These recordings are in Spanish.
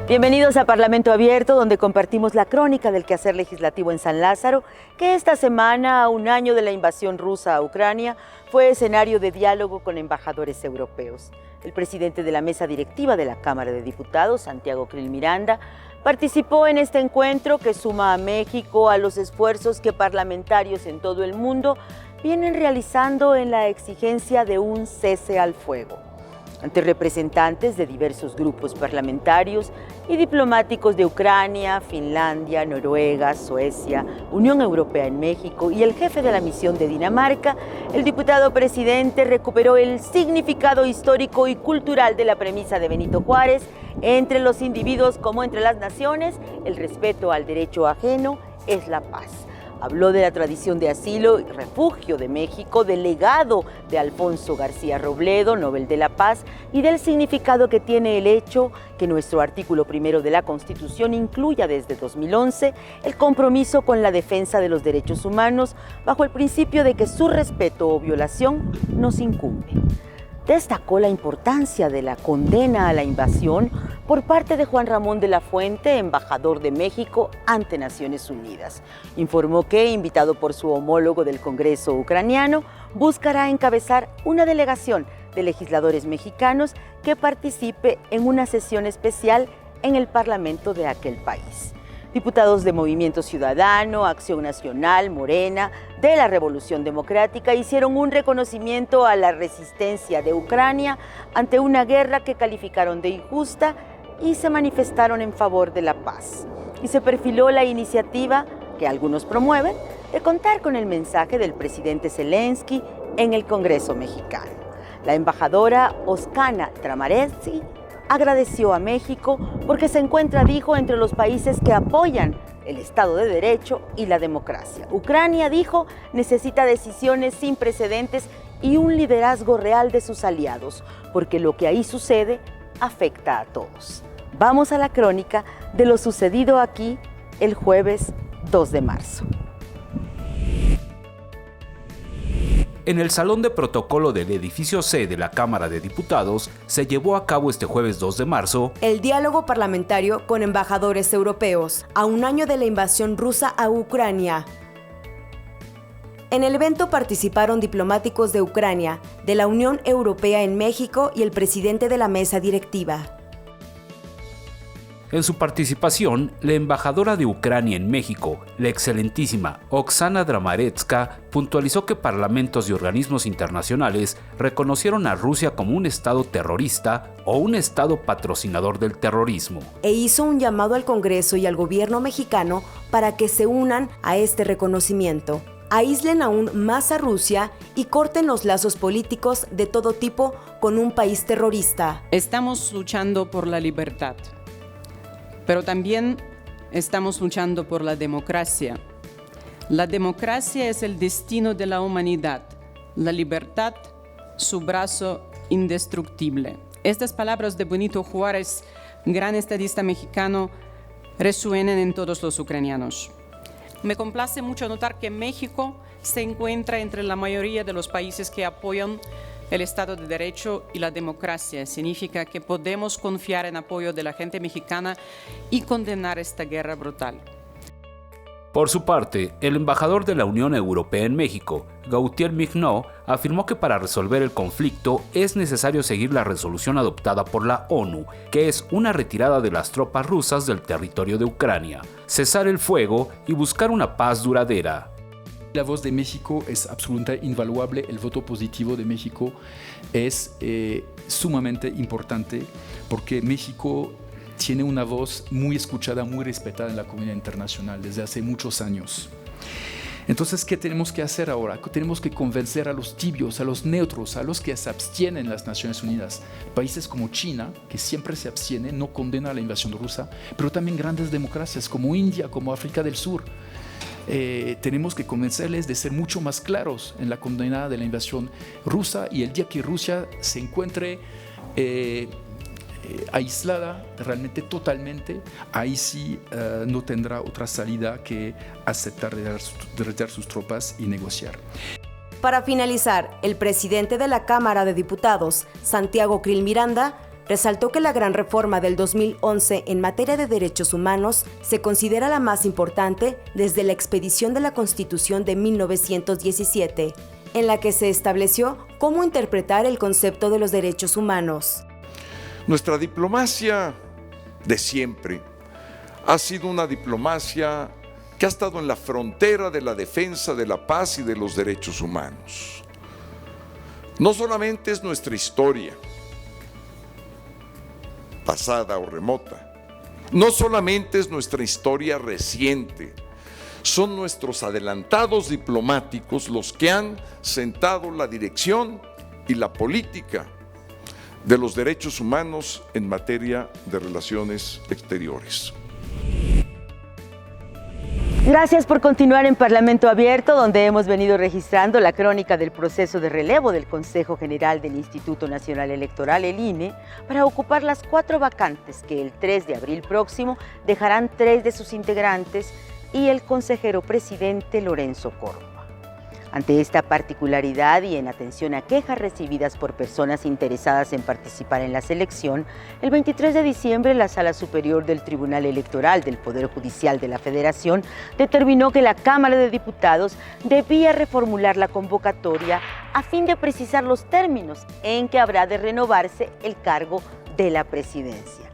Bienvenidos a Parlamento Abierto, donde compartimos la crónica del quehacer legislativo en San Lázaro, que esta semana, a un año de la invasión rusa a Ucrania, fue escenario de diálogo con embajadores europeos. El presidente de la mesa directiva de la Cámara de Diputados, Santiago Krill Miranda, participó en este encuentro que suma a México a los esfuerzos que parlamentarios en todo el mundo vienen realizando en la exigencia de un cese al fuego. Ante representantes de diversos grupos parlamentarios y diplomáticos de Ucrania, Finlandia, Noruega, Suecia, Unión Europea en México y el jefe de la misión de Dinamarca, el diputado presidente recuperó el significado histórico y cultural de la premisa de Benito Juárez: entre los individuos como entre las naciones, el respeto al derecho ajeno es la paz. Habló de la tradición de asilo y refugio de México, del legado de Alfonso García Robledo, Nobel de la Paz, y del significado que tiene el hecho que nuestro artículo 1 de la Constitución incluya desde 2011 el compromiso con la defensa de los derechos humanos bajo el principio de que su respeto o violación nos incumbe. Destacó la importancia de la condena a la invasión por parte de Juan Ramón de la Fuente, embajador de México ante Naciones Unidas. Informó que, invitado por su homólogo del Congreso ucraniano, buscará encabezar una delegación de legisladores mexicanos que participe en una sesión especial en el Parlamento de aquel país. Diputados de Movimiento Ciudadano, Acción Nacional, Morena, de la Revolución Democrática hicieron un reconocimiento a la resistencia de Ucrania ante una guerra que calificaron de injusta y se manifestaron en favor de la paz. Y se perfiló la iniciativa, que algunos promueven, de contar con el mensaje del presidente Zelensky en el Congreso mexicano. La embajadora Oksana Tramaretsky agradeció a México porque se encuentra, dijo, entre los países que apoyan el Estado de Derecho y la democracia. Ucrania, dijo, necesita decisiones sin precedentes y un liderazgo real de sus aliados, porque lo que ahí sucede afecta a todos. Vamos a la crónica de lo sucedido aquí el jueves 2 de marzo. En el Salón de Protocolo del Edificio C de la Cámara de Diputados se llevó a cabo este jueves 2 de marzo el diálogo parlamentario con embajadores europeos, a un año de la invasión rusa a Ucrania. En el evento participaron diplomáticos de Ucrania, de la Unión Europea en México y el presidente de la mesa directiva. En su participación, la embajadora de Ucrania en México, la excelentísima Oksana Tramaretsky, puntualizó que parlamentos y organismos internacionales reconocieron a Rusia como un estado terrorista o un estado patrocinador del terrorismo. E hizo un llamado al Congreso y al gobierno mexicano para que se unan a este reconocimiento, aíslen aún más a Rusia y corten los lazos políticos de todo tipo con un país terrorista. Estamos luchando por la libertad, pero también estamos luchando por la democracia. La democracia es el destino de la humanidad, la libertad, su brazo indestructible. Estas palabras de Benito Juárez, gran estadista mexicano, resuenan en todos los ucranianos. Me complace mucho notar que México se encuentra entre la mayoría de los países que apoyan el Estado de Derecho y la democracia. Significa que podemos confiar en apoyo de la gente mexicana y condenar esta guerra brutal. Por su parte, el embajador de la Unión Europea en México, Gautier Mignot, afirmó que para resolver el conflicto es necesario seguir la resolución adoptada por la ONU, que es una retirada de las tropas rusas del territorio de Ucrania, cesar el fuego y buscar una paz duradera. La voz de México es absolutamente invaluable, el voto positivo de México es sumamente importante porque México tiene una voz muy escuchada, muy respetada en la comunidad internacional desde hace muchos años. Entonces, ¿qué tenemos que hacer ahora? Tenemos que convencer a los tibios, a los neutros, a los que se abstienen en las Naciones Unidas. Países como China, que siempre se abstiene, no condena la invasión rusa, pero también grandes democracias como India, como África del Sur. Tenemos que convencerles de ser mucho más claros en la condena de la invasión rusa, y el día que Rusia se encuentre aislada realmente totalmente, ahí sí no tendrá otra salida que aceptar retirar sus tropas y negociar. Para finalizar, el presidente de la Cámara de Diputados, Santiago Krill Miranda, resaltó que la gran reforma del 2011 en materia de derechos humanos se considera la más importante desde la expedición de la Constitución de 1917, en la que se estableció cómo interpretar el concepto de los derechos humanos. Nuestra diplomacia de siempre ha sido una diplomacia que ha estado en la frontera de la defensa de la paz y de los derechos humanos. No solamente es nuestra historia, pasada o remota, no solamente es nuestra historia reciente, son nuestros adelantados diplomáticos los que han sentado la dirección y la política de los derechos humanos en materia de relaciones exteriores. Gracias por continuar en Parlamento Abierto, donde hemos venido registrando la crónica del proceso de relevo del Consejo General del Instituto Nacional Electoral, el INE, para ocupar las 4 vacantes que el 3 de abril próximo dejarán 3 de sus integrantes y el consejero presidente Lorenzo Córdoba. Ante esta particularidad y en atención a quejas recibidas por personas interesadas en participar en la selección, el 23 de diciembre la Sala Superior del Tribunal Electoral del Poder Judicial de la Federación determinó que la Cámara de Diputados debía reformular la convocatoria a fin de precisar los términos en que habrá de renovarse el cargo de la presidencia.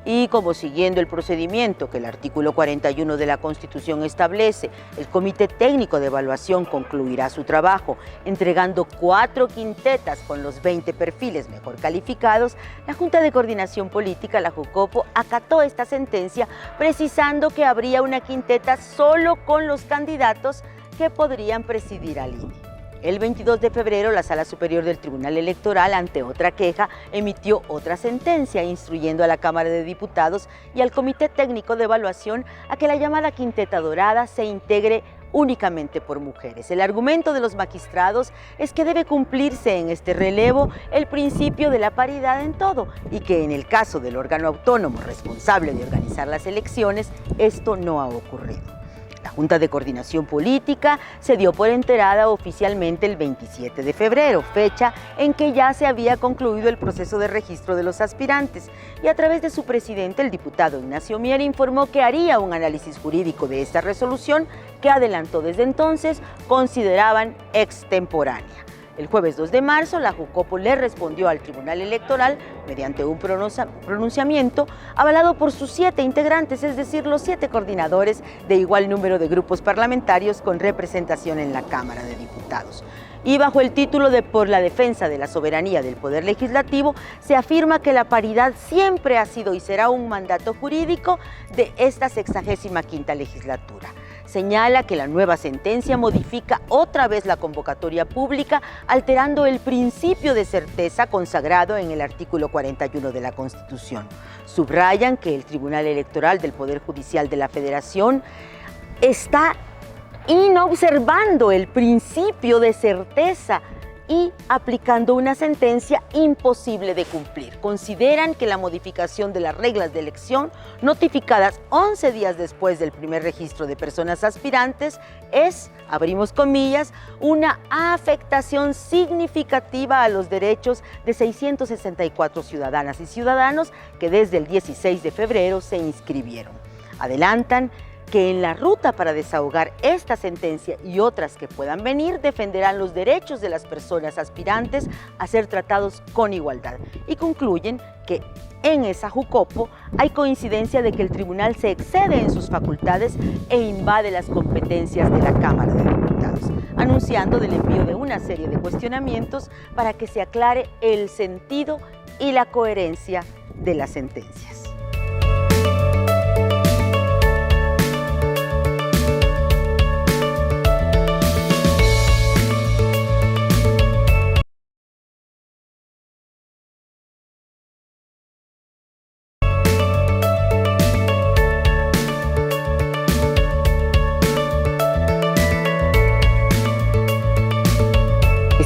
Y como siguiendo el procedimiento que el artículo 41 de la Constitución establece, el Comité Técnico de Evaluación concluirá su trabajo entregando 4 quintetas con los 20 perfiles mejor calificados, la Junta de Coordinación Política, la JUCOPO, acató esta sentencia precisando que habría una quinteta solo con los candidatos que podrían presidir al INE. El 22 de febrero, la Sala Superior del Tribunal Electoral, ante otra queja, emitió otra sentencia instruyendo a la Cámara de Diputados y al Comité Técnico de Evaluación a que la llamada Quinteta Dorada se integre únicamente por mujeres. El argumento de los magistrados es que debe cumplirse en este relevo el principio de la paridad en todo y que en el caso del órgano autónomo responsable de organizar las elecciones, esto no ha ocurrido. La Junta de Coordinación Política se dio por enterada oficialmente el 27 de febrero, fecha en que ya se había concluido el proceso de registro de los aspirantes, y a través de su presidente, el diputado Ignacio Mier, informó que haría un análisis jurídico de esta resolución que adelantó desde entonces consideraban extemporánea. El jueves 2 de marzo, la JUCOPO le respondió al Tribunal Electoral mediante un pronunciamiento avalado por sus 7 integrantes, es decir, los 7 coordinadores de igual número de grupos parlamentarios con representación en la Cámara de Diputados. Y bajo el título de Por la defensa de la soberanía del Poder Legislativo, se afirma que la paridad siempre ha sido y será un mandato jurídico de esta 65ª legislatura. Señala que la nueva sentencia modifica otra vez la convocatoria pública, alterando el principio de certeza consagrado en el artículo 41 de la Constitución. Subrayan que el Tribunal Electoral del Poder Judicial de la Federación está inobservando el principio de certeza y aplicando una sentencia imposible de cumplir. Consideran que la modificación de las reglas de elección, notificadas 11 días después del primer registro de personas aspirantes, es, abrimos comillas, una afectación significativa a los derechos de 664 ciudadanas y ciudadanos que desde el 16 de febrero se inscribieron. Adelantan que en la ruta para desahogar esta sentencia y otras que puedan venir, defenderán los derechos de las personas aspirantes a ser tratados con igualdad. Y concluyen que en esa JUCOPO hay coincidencia de que el tribunal se excede en sus facultades e invade las competencias de la Cámara de Diputados, anunciando del envío de una serie de cuestionamientos para que se aclare el sentido y la coherencia de las sentencias.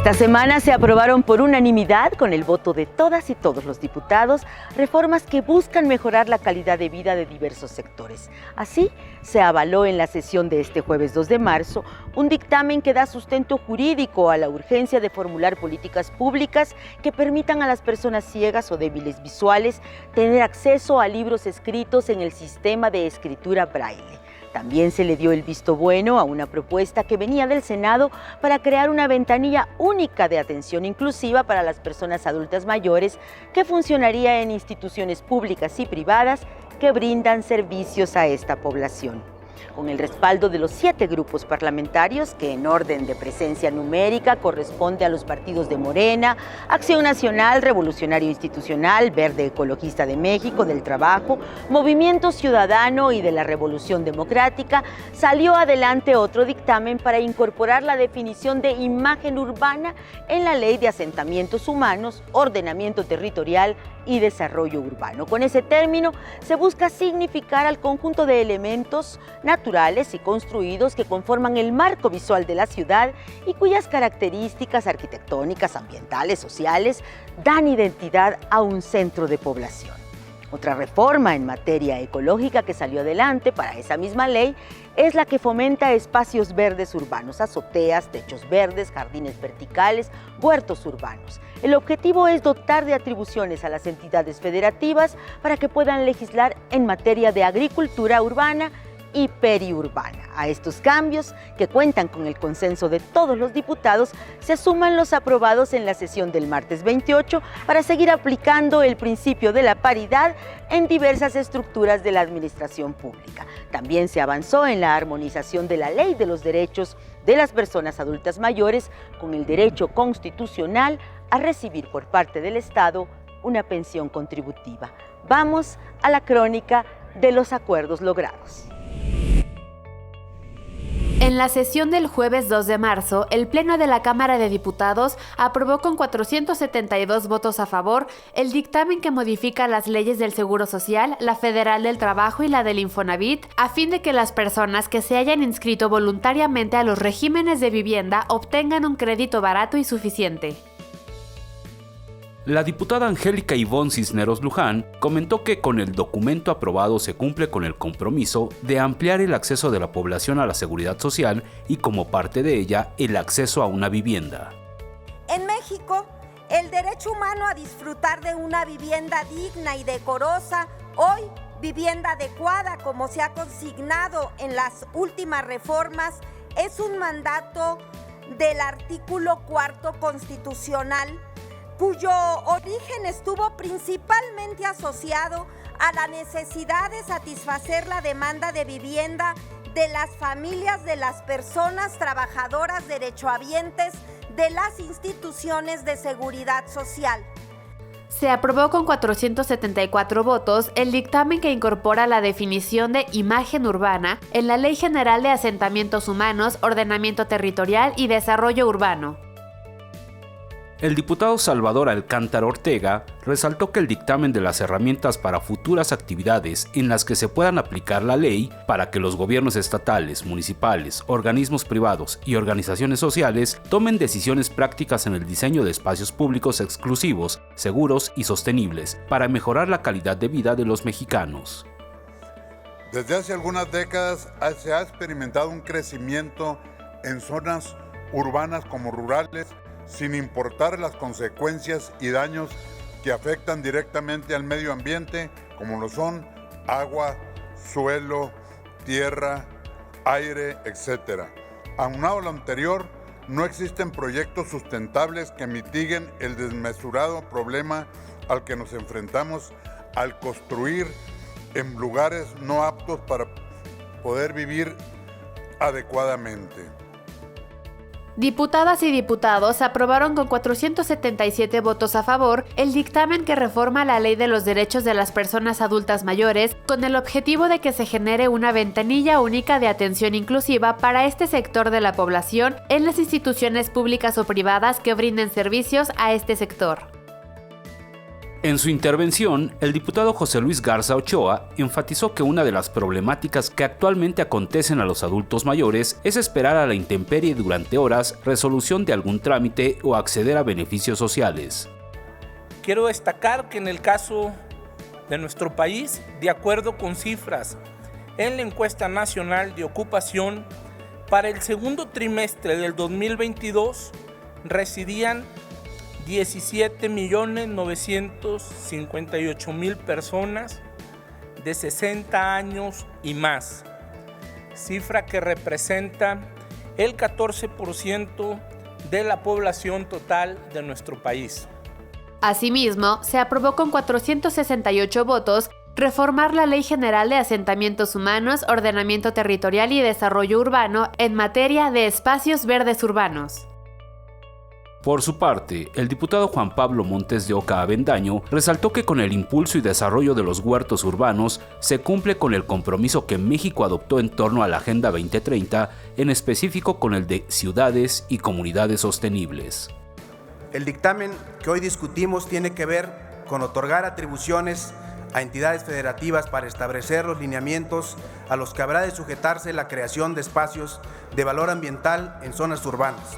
Esta semana se aprobaron por unanimidad, con el voto de todas y todos los diputados, reformas que buscan mejorar la calidad de vida de diversos sectores. Así, se avaló en la sesión de este jueves 2 de marzo un dictamen que da sustento jurídico a la urgencia de formular políticas públicas que permitan a las personas ciegas o débiles visuales tener acceso a libros escritos en el sistema de escritura braille. También se le dio el visto bueno a una propuesta que venía del Senado para crear una ventanilla única de atención inclusiva para las personas adultas mayores que funcionaría en instituciones públicas y privadas que brindan servicios a esta población. Con el respaldo de los 7 grupos parlamentarios, que en orden de presencia numérica corresponde a los partidos de Morena, Acción Nacional, Revolucionario Institucional, Verde Ecologista de México, del Trabajo, Movimiento Ciudadano y de la Revolución Democrática, salió adelante otro dictamen para incorporar la definición de imagen urbana en la Ley de Asentamientos Humanos, Ordenamiento Territorial y Desarrollo Urbano. Con ese término se busca significar al conjunto de elementos naturales y construidos que conforman el marco visual de la ciudad y cuyas características arquitectónicas, ambientales, sociales dan identidad a un centro de población. Otra reforma en materia ecológica que salió adelante para esa misma ley es la que fomenta espacios verdes urbanos, azoteas, techos verdes, jardines verticales, huertos urbanos. El objetivo es dotar de atribuciones a las entidades federativas para que puedan legislar en materia de agricultura urbana y periurbana. A estos cambios, que cuentan con el consenso de todos los diputados, se suman los aprobados en la sesión del martes 28 para seguir aplicando el principio de la paridad en diversas estructuras de la administración pública. También se avanzó en la armonización de la Ley de los Derechos de las Personas Adultas Mayores con el derecho constitucional a recibir por parte del Estado una pensión contributiva. Vamos a la crónica de los acuerdos logrados. En la sesión del jueves 2 de marzo, el Pleno de la Cámara de Diputados aprobó con 472 votos a favor el dictamen que modifica las leyes del Seguro Social, la Federal del Trabajo y la del Infonavit, a fin de que las personas que se hayan inscrito voluntariamente a los regímenes de vivienda obtengan un crédito barato y suficiente. La diputada Angélica Ivonne Cisneros Luján comentó que con el documento aprobado se cumple con el compromiso de ampliar el acceso de la población a la seguridad social y, como parte de ella, el acceso a una vivienda. En México, el derecho humano a disfrutar de una vivienda digna y decorosa, hoy vivienda adecuada, como se ha consignado en las últimas reformas, es un mandato del artículo 4 constitucional, cuyo origen estuvo principalmente asociado a la necesidad de satisfacer la demanda de vivienda de las familias de las personas trabajadoras derechohabientes de las instituciones de seguridad social. Se aprobó con 474 votos el dictamen que incorpora la definición de imagen urbana en la Ley General de Asentamientos Humanos, Ordenamiento Territorial y Desarrollo Urbano. El diputado Salvador Alcántara Ortega resaltó que el dictamen de las herramientas para futuras actividades en las que se puedan aplicar la ley para que los gobiernos estatales, municipales, organismos privados y organizaciones sociales tomen decisiones prácticas en el diseño de espacios públicos exclusivos, seguros y sostenibles para mejorar la calidad de vida de los mexicanos. Desde hace algunas décadas se ha experimentado un crecimiento en zonas urbanas como rurales, sin importar las consecuencias y daños que afectan directamente al medio ambiente, como lo son agua, suelo, tierra, aire, etc. Aunado a lo anterior, no existen proyectos sustentables que mitiguen el desmesurado problema al que nos enfrentamos al construir en lugares no aptos para poder vivir adecuadamente. Diputadas y diputados aprobaron con 477 votos a favor el dictamen que reforma la Ley de los Derechos de las Personas Adultas Mayores con el objetivo de que se genere una ventanilla única de atención inclusiva para este sector de la población en las instituciones públicas o privadas que brinden servicios a este sector. En su intervención, el diputado José Luis Garza Ochoa enfatizó que una de las problemáticas que actualmente acontecen a los adultos mayores es esperar a la intemperie durante horas resolución de algún trámite o acceder a beneficios sociales. Quiero destacar que en el caso de nuestro país, de acuerdo con cifras en la encuesta nacional de ocupación, para el segundo trimestre del 2022 residían 17.958.000 personas de 60 años y más, cifra que representa el 14% de la población total de nuestro país. Asimismo, se aprobó con 468 votos reformar la Ley General de Asentamientos Humanos, Ordenamiento Territorial y Desarrollo Urbano en materia de espacios verdes urbanos. Por su parte, el diputado Juan Pablo Montes de Oca Avendaño resaltó que con el impulso y desarrollo de los huertos urbanos se cumple con el compromiso que México adoptó en torno a la Agenda 2030, en específico con el de ciudades y comunidades sostenibles. El dictamen que hoy discutimos tiene que ver con otorgar atribuciones a entidades federativas para establecer los lineamientos a los que habrá de sujetarse la creación de espacios de valor ambiental en zonas urbanas,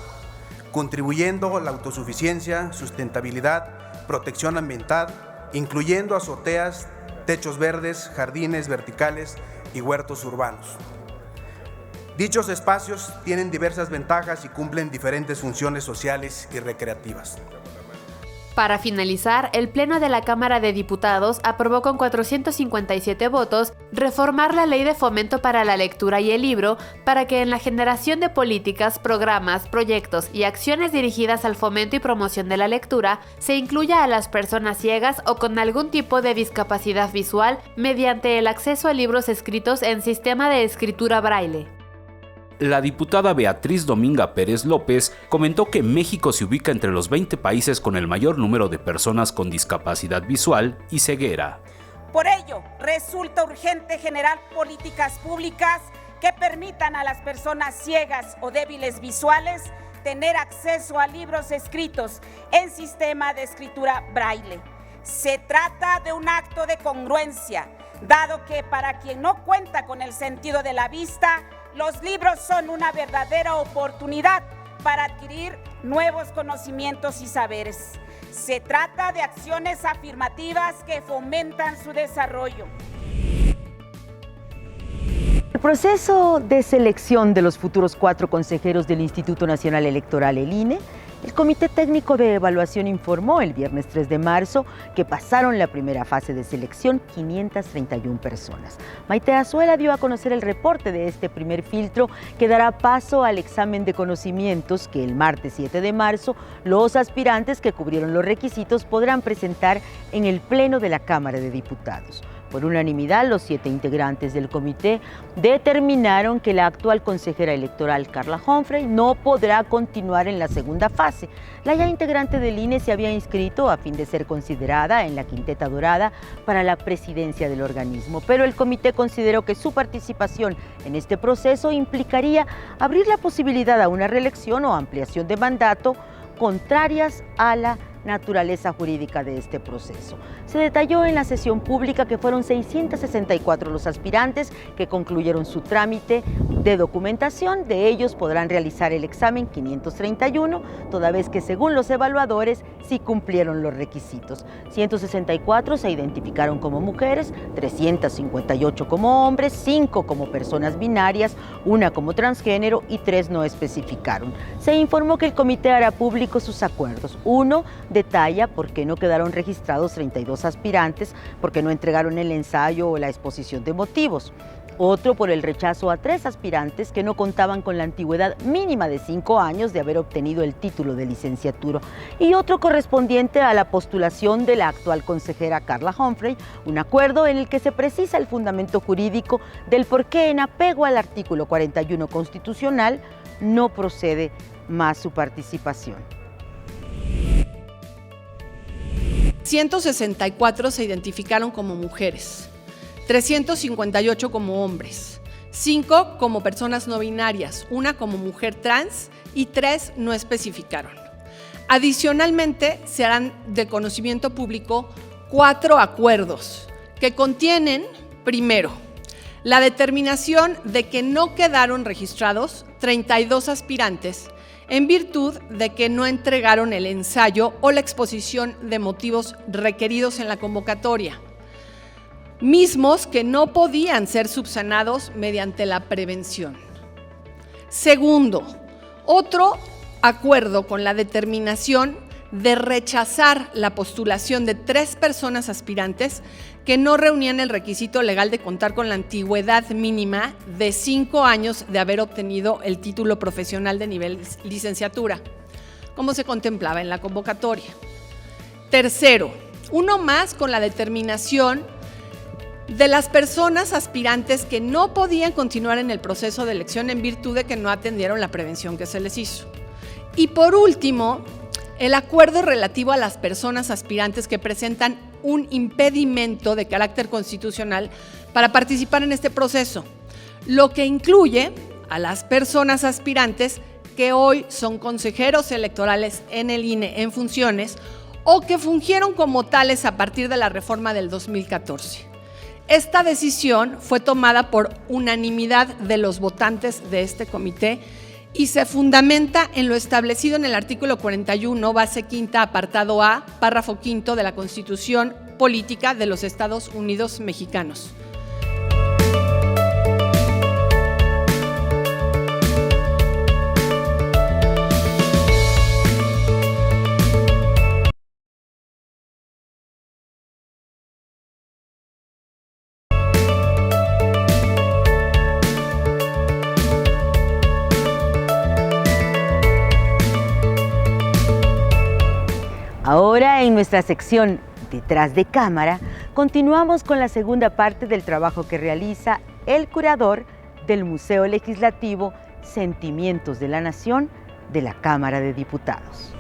contribuyendo a la autosuficiencia, sustentabilidad, protección ambiental, incluyendo azoteas, techos verdes, jardines verticales y huertos urbanos. Dichos espacios tienen diversas ventajas y cumplen diferentes funciones sociales y recreativas. Para finalizar, el Pleno de la Cámara de Diputados aprobó con 457 votos reformar la Ley de Fomento para la Lectura y el Libro para que en la generación de políticas, programas, proyectos y acciones dirigidas al fomento y promoción de la lectura se incluya a las personas ciegas o con algún tipo de discapacidad visual mediante el acceso a libros escritos en sistema de escritura braille. La diputada Beatriz Dominga Pérez López comentó que México se ubica entre los 20 países con el mayor número de personas con discapacidad visual y ceguera. Por ello, resulta urgente generar políticas públicas que permitan a las personas ciegas o débiles visuales tener acceso a libros escritos en sistema de escritura braille. Se trata de un acto de congruencia, dado que para quien no cuenta con el sentido de la vista, los libros son una verdadera oportunidad para adquirir nuevos conocimientos y saberes. Se trata de acciones afirmativas que fomentan su desarrollo. El proceso de selección de los futuros 4 consejeros del Instituto Nacional Electoral, el INE, el Comité Técnico de Evaluación informó el viernes 3 de marzo que pasaron la primera fase de selección 531 personas. Maite Azuela dio a conocer el reporte de este primer filtro que dará paso al examen de conocimientos que el martes 7 de marzo los aspirantes que cubrieron los requisitos podrán presentar en el Pleno de la Cámara de Diputados. Por unanimidad, los 7 integrantes del comité determinaron que la actual consejera electoral, Carla Humphrey, no podrá continuar en la segunda fase. La ya integrante del INE se había inscrito a fin de ser considerada en la quinteta dorada para la presidencia del organismo, pero el comité consideró que su participación en este proceso implicaría abrir la posibilidad a una reelección o ampliación de mandato contrarias a la naturaleza jurídica de este proceso. Se detalló en la sesión pública que fueron 664 los aspirantes que concluyeron su trámite de documentación. De ellos podrán realizar el examen 531, toda vez que según los evaluadores sí cumplieron los requisitos. 164 se identificaron como mujeres, 358 como hombres, 5 como personas binarias, 1 como transgénero y 3 no especificaron. Se informó que el comité hará público sus acuerdos. 1 detalla por qué no quedaron registrados 32 aspirantes, porque no entregaron el ensayo o la exposición de motivos. Otro por el rechazo a 3 aspirantes que no contaban con la antigüedad mínima de 5 años de haber obtenido el título de licenciatura. Y otro correspondiente a la postulación de la actual consejera Carla Humphrey, un acuerdo en el que se precisa el fundamento jurídico del por qué, en apego al artículo 41 constitucional, no procede más su participación. 164 se identificaron como mujeres, 358 como hombres, 5 como personas no binarias, 1 como mujer trans y 3 no especificaron. Adicionalmente, se harán de conocimiento público 4 acuerdos que contienen, primero, la determinación de que no quedaron registrados 32 aspirantes en virtud de que no entregaron el ensayo o la exposición de motivos requeridos en la convocatoria, mismos que no podían ser subsanados mediante la prevención. Segundo, otro acuerdo con la determinación de rechazar la postulación de 3 personas aspirantes que no reunían el requisito legal de contar con la antigüedad mínima de 5 años de haber obtenido el título profesional de nivel licenciatura, como se contemplaba en la convocatoria. Tercero, uno más con la determinación de las personas aspirantes que no podían continuar en el proceso de elección en virtud de que no atendieron la prevención que se les hizo. Y por último, el acuerdo relativo a las personas aspirantes que presentan un impedimento de carácter constitucional para participar en este proceso, lo que incluye a las personas aspirantes que hoy son consejeros electorales en el INE en funciones o que fungieron como tales a partir de la reforma del 2014. Esta decisión fue tomada por unanimidad de los votantes de este comité y se fundamenta en lo establecido en el artículo 41, base quinta, apartado A, párrafo quinto de la Constitución Política de los Estados Unidos Mexicanos. Ahora, en nuestra sección Detrás de Cámara, continuamos con la segunda parte del trabajo que realiza el curador del Museo Legislativo Sentimientos de la Nación de la Cámara de Diputados.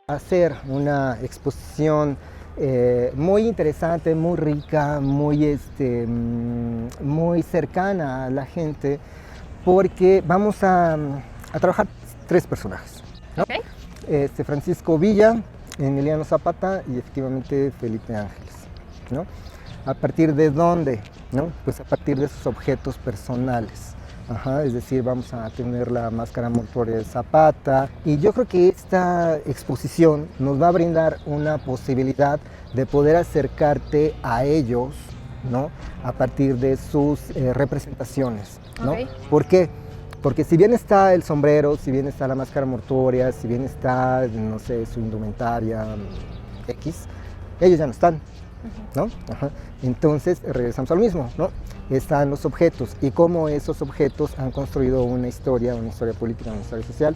Hacer una exposición muy interesante, muy rica, muy cercana a la gente, porque vamos a trabajar 3 personajes, ¿no? Okay. Francisco Villa, Emiliano Zapata y efectivamente Felipe Ángeles, ¿no? ¿A partir de dónde? ¿No? Pues a partir de sus objetos personales. Ajá, es decir, vamos a tener la máscara mortuoria de Zapata, y yo creo que esta exposición nos va a brindar una posibilidad de poder acercarte a ellos, ¿no? A partir de sus representaciones, ¿no? Okay. ¿Por qué? Porque si bien está el sombrero, si bien está la máscara mortuoria, si bien está, no sé, su indumentaria X, ellos ya no están, ¿no? Ajá. Entonces regresamos al mismo, ¿no? Están los objetos y cómo esos objetos han construido una historia política, una historia social.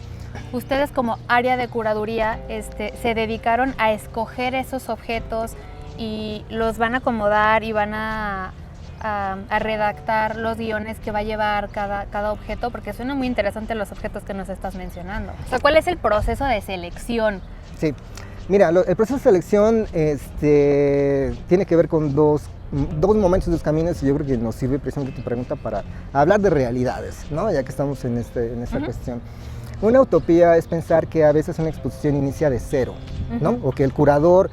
Ustedes como área de curaduría se dedicaron a escoger esos objetos y los van a acomodar y van a redactar los guiones que va a llevar cada objeto, porque suena muy interesante los objetos que nos estás mencionando. O sea, ¿cuál es el proceso de selección? Sí, mira, el proceso de selección tiene que ver con dos momentos, 2 caminos, y yo creo que nos sirve precisamente tu pregunta para hablar de realidades, ¿no? Ya que estamos en esta cuestión. Una utopía es pensar que a veces una exposición inicia de cero, ¿no? O que el curador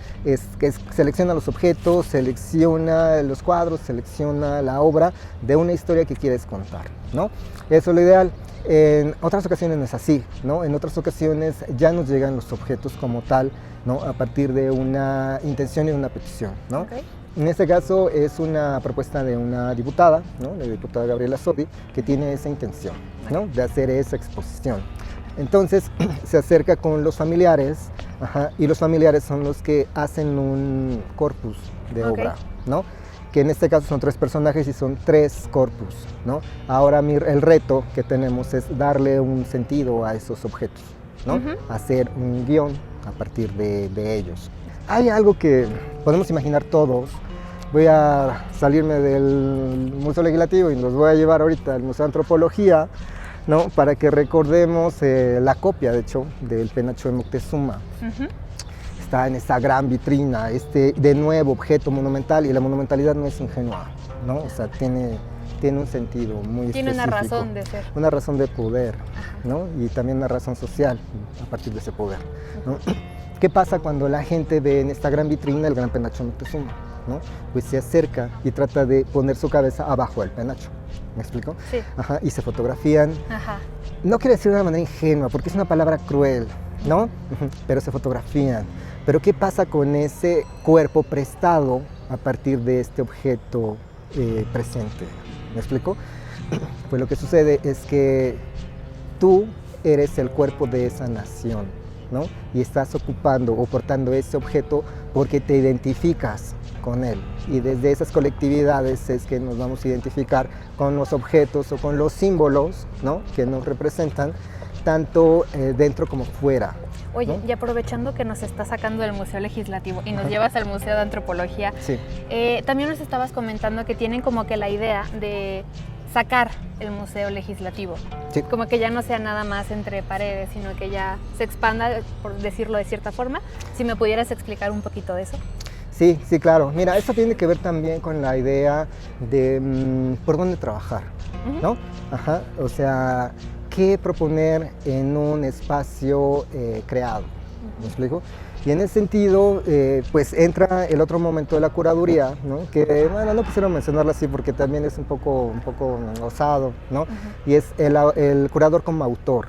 selecciona los objetos, selecciona los cuadros, selecciona la obra de una historia que quieres contar, ¿no? Eso es lo ideal. En otras ocasiones no es así, ¿no? En otras ocasiones ya nos llegan los objetos como tal, ¿no? A partir de una intención y una petición, ¿no? Okay. En este caso es una propuesta de una diputada, ¿no? La diputada Gabriela Sodi, que tiene esa intención, ¿no? De hacer esa exposición. Entonces se acerca con los familiares, y los familiares son los que hacen un corpus de obra, ¿no? Que en este caso son 3 personajes y son 3 corpus, ¿no? Ahora el reto que tenemos es darle un sentido a esos objetos, ¿no? Hacer un guión a partir de ellos. Hay algo que podemos imaginar todos. Voy a salirme del Museo Legislativo y los voy a llevar ahorita al Museo de Antropología, ¿no? Para que recordemos la copia, de hecho, del penacho de Moctezuma. Está en esta gran vitrina, de nuevo objeto monumental, y la monumentalidad no es ingenua, ¿no? O sea, tiene un sentido muy Tiene específico. una razón de ser. Una razón de poder, ¿no? Y también una razón social a partir de ese poder, ¿no? ¿Qué pasa cuando la gente ve en esta gran vitrina el gran penacho de Moctezuma, ¿no? Pues se acerca y trata de poner su cabeza abajo del penacho. ¿Me explico? Sí. Ajá, y se fotografían. Ajá. No quiero decir de una manera ingenua, porque es una palabra cruel, ¿no? Pero se fotografían. Pero ¿qué pasa con ese cuerpo prestado a partir de este objeto presente? ¿Me explico? Pues lo que sucede es que tú eres el cuerpo de esa nación, ¿no? Y estás ocupando o portando ese objeto porque te identificas con él. Y desde esas colectividades es que nos vamos a identificar con los objetos o con los símbolos, ¿no? Que nos representan, tanto dentro como fuera. Oye, ¿no? y aprovechando que nos estás sacando del Museo Legislativo y nos llevas al Museo de Antropología, sí. También nos estabas comentando que tienen como que la idea de sacar el Museo Legislativo, sí. Como que ya no sea nada más entre paredes, sino que ya se expanda, por decirlo de cierta forma. Si me pudieras explicar un poquito de eso. Sí, sí, claro. Mira, esto tiene que ver también con la idea de por dónde trabajar, ¿no? Ajá, o sea, qué proponer en un espacio creado, ¿me explico? Y en ese sentido, pues entra el otro momento de la curaduría, ¿no? Que, bueno, no quisiera mencionarlo así porque también es un poco osado, ¿no? Y es el curador como autor,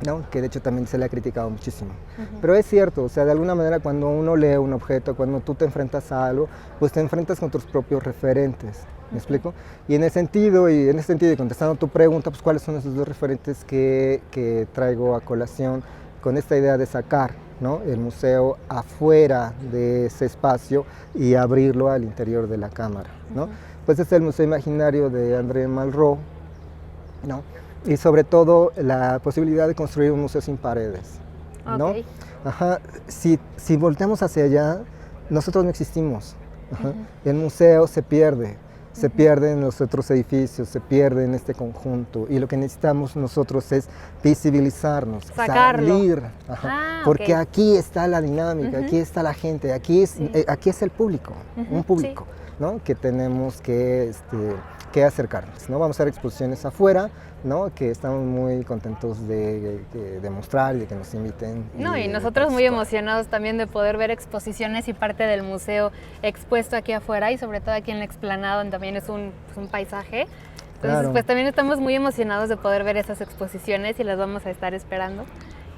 ¿no? Que de hecho también se le ha criticado muchísimo. Pero es cierto, o sea, de alguna manera cuando uno lee un objeto, cuando tú te enfrentas a algo, pues te enfrentas con tus propios referentes, ¿me explico? Y en ese sentido, y contestando tu pregunta, pues cuáles son esos dos referentes que traigo a colación con esta idea de sacar, ¿no? El museo afuera de ese espacio y abrirlo al interior de la cámara, ¿no? Pues es el Museo Imaginario de André Malraux, ¿no? Y sobre todo la posibilidad de construir un museo sin paredes, ¿no? Okay. Ajá. Si volteamos hacia allá, nosotros no existimos. Ajá. El museo se pierde en los otros edificios, se pierde en este conjunto, y lo que necesitamos nosotros es visibilizarnos, sacarlo. Salir, porque aquí está la dinámica, aquí está la gente, aquí es el público, un público, ¿no? Que tenemos que acercarnos, ¿no? Vamos a hacer exposiciones afuera, ¿no? Que estamos muy contentos de mostrar y de que nos inviten. No, y nosotros muy emocionados también de poder ver exposiciones y parte del museo expuesto aquí afuera, y sobre todo aquí en la explanada, donde también es un paisaje. Entonces, claro. Pues también estamos muy emocionados de poder ver esas exposiciones y las vamos a estar esperando.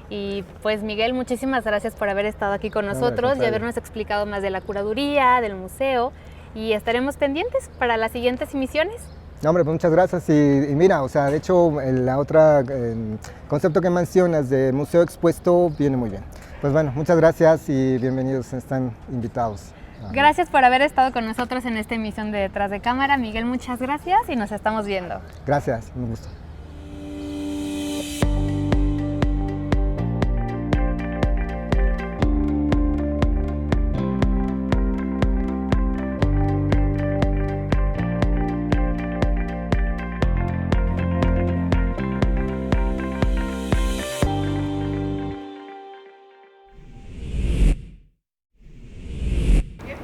Y pues Miguel, muchísimas gracias por haber estado aquí con nosotros y habernos explicado más de la curaduría, del museo, y estaremos pendientes para las siguientes emisiones. No, hombre, pues muchas gracias. Y mira, o sea, de hecho, la otra concepto que mencionas de museo expuesto viene muy bien. Pues bueno, muchas gracias y bienvenidos, están invitados. Gracias por haber estado con nosotros en esta emisión de Detrás de Cámara. Miguel, muchas gracias y nos estamos viendo. Gracias, un gusto.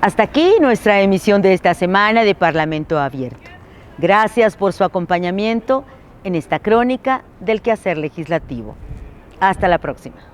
Hasta aquí nuestra emisión de esta semana de Parlamento Abierto. Gracias por su acompañamiento en esta crónica del quehacer legislativo. Hasta la próxima.